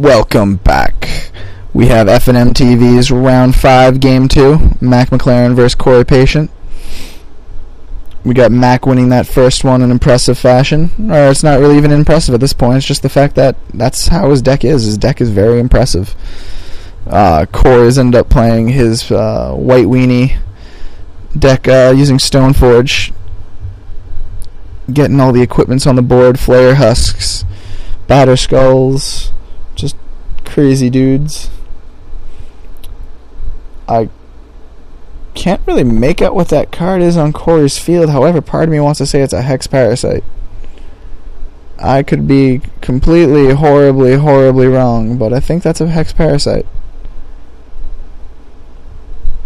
Welcome back. We have FNM TV's Round 5, Game 2. Mac Maclaren versus Corey Patient. We got Mac winning that first one in impressive fashion. Or it's not really even impressive at this point. It's just the fact that that's how his deck is. His deck is very impressive. Corey's ended up playing his White Weenie deck using Stoneforge. Getting all the equipments on the board. Flare Husks. Batter Skulls. Just crazy dudes. I can't really make out what that card is on Corey's field. However, part of me wants to say it's a Hex Parasite. I could be completely, horribly wrong, but I think that's a Hex Parasite.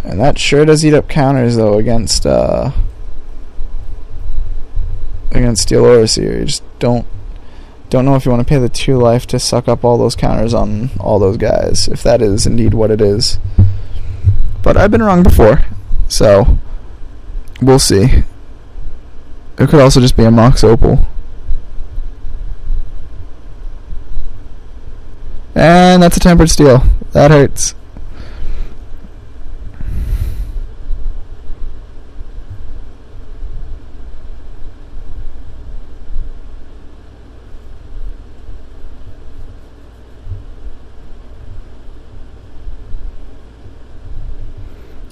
And that sure does eat up counters, though, against Steel Overseer. You just don't know if you want to pay the 2 life to suck up all those counters on all those guys, if that is indeed what it is. But I've been wrong before, so we'll see. It could also just be a Mox Opal. And that's a Tempered Steel. That hurts.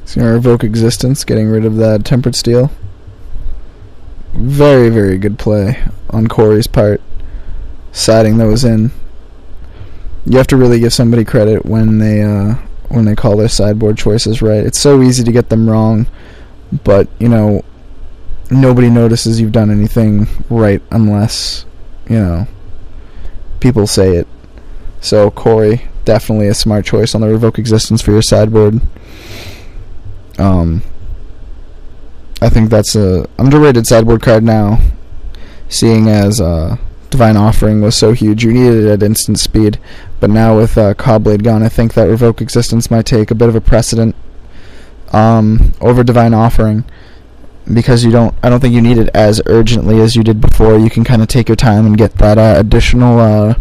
It's going to revoke Existence, getting rid of that Tempered Steel. Very, very good play on Corey's part, siding those in. You have to really give somebody credit when they call their sideboard choices right. It's so easy to get them wrong, but, you know, nobody notices you've done anything right unless, you know, people say it. So, Corey, definitely a smart choice on the revoke Existence for your sideboard. I think that's a underrated sideboard card now, seeing as Divine Offering was so huge. You needed it at instant speed, but now with Cobblade gone, I think that revoke Existence might take a bit of a precedent over Divine Offering, because I don't think you need it as urgently as you did before. You can kind of take your time and get that additional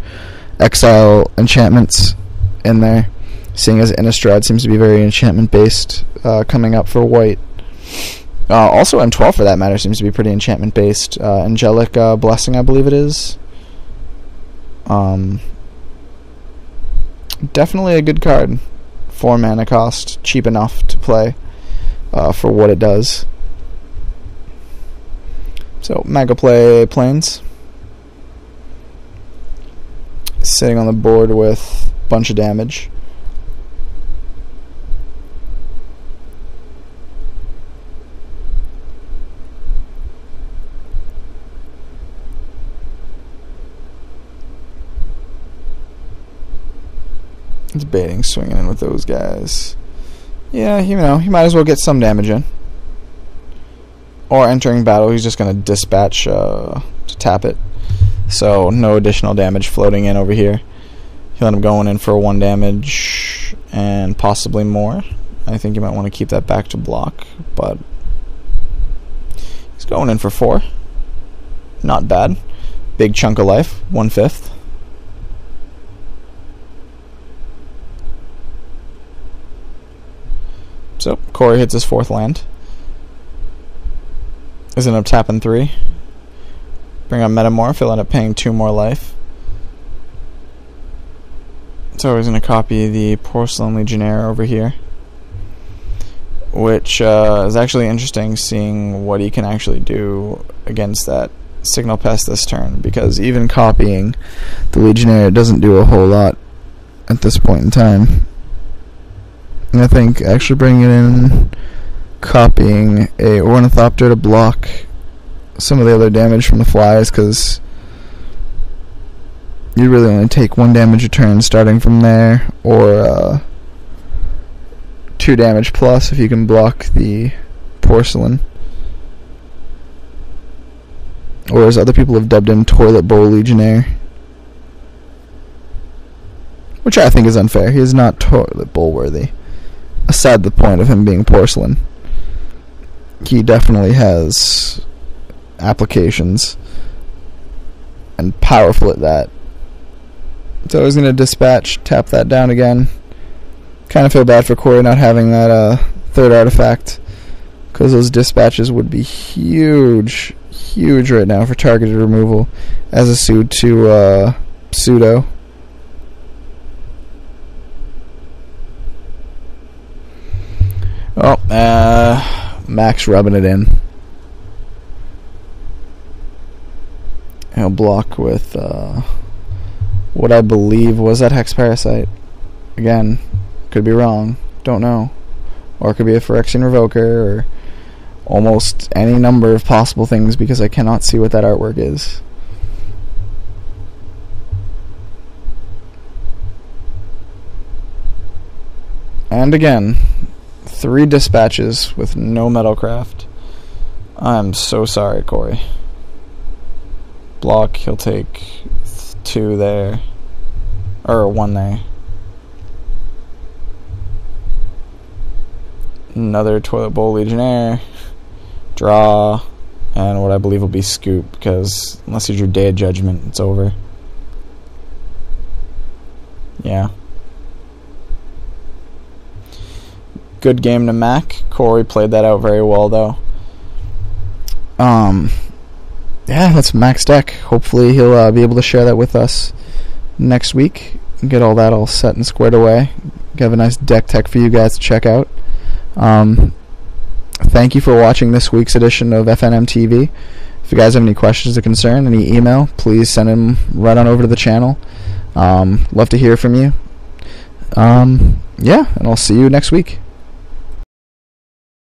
exile enchantments in there, seeing as Innistrad seems to be very enchantment based coming up for white. Also M12 for that matter seems to be pretty enchantment based. Angelic Blessing, I believe it is. Definitely a good card. 4 mana cost, cheap enough to play for what it does. So Mega play Plains. Sitting on the board with a bunch of damage. It's baiting, swinging in with those guys. Yeah, you know, he might as well get some damage in. Or entering battle, he's just going to dispatch to tap it. So, no additional damage floating in over here. He'll end up going in for 1 damage and possibly more. I think you might want to keep that back to block, but he's going in for 4. Not bad. Big chunk of life, 1/5. So, Corey hits his 4th land. Is end up tapping 3. Bring up Metamorph, he'll end up paying 2 more life. So he's going to copy the Porcelain Legionnaire over here, which is actually interesting, seeing what he can actually do against that Signal Pest this turn, because even copying the Legionnaire doesn't do a whole lot at this point in time. And I think actually bringing it in, copying a Ornithopter to block some of the other damage from the flies, because you really only take 1 damage a turn starting from there, or 2 damage plus if you can block the Porcelain. Or as other people have dubbed him, Toilet Bowl Legionnaire. Which I think is unfair. He is not Toilet Bowl worthy. Aside the point of him being Porcelain, he definitely has applications, and powerful at that. So I was going to dispatch, tap that down again. Kind of feel bad for Corey not having that third artifact, because those dispatches would be huge right now for targeted removal as a suit to pseudo. Oh, Max rubbing it in. He'll block with what I believe was that Hex Parasite. Again, could be wrong, don't know. Or it could be a Phyrexian Revoker, or almost any number of possible things, because I cannot see what that artwork is. And again, 3 dispatches with no Metalcraft. I'm so sorry, Corey. Block, he'll take 2 there. Or 1 there. Another Toilet Bowl Legionnaire. Draw. And what I believe will be Scoop, because unless you drew Day of Judgment, it's over. Yeah. Good game to Mac. Corey played that out very well, though. Yeah, that's Mac's deck. Hopefully he'll be able to share that with us next week and get all that all set and squared away. Have a nice deck tech for you guys to check out. Thank you for watching this week's edition of FNM TV. If you guys have any questions or concern, any email, please send them right on over to the channel. Love to hear from you. Yeah, and I'll see you next week.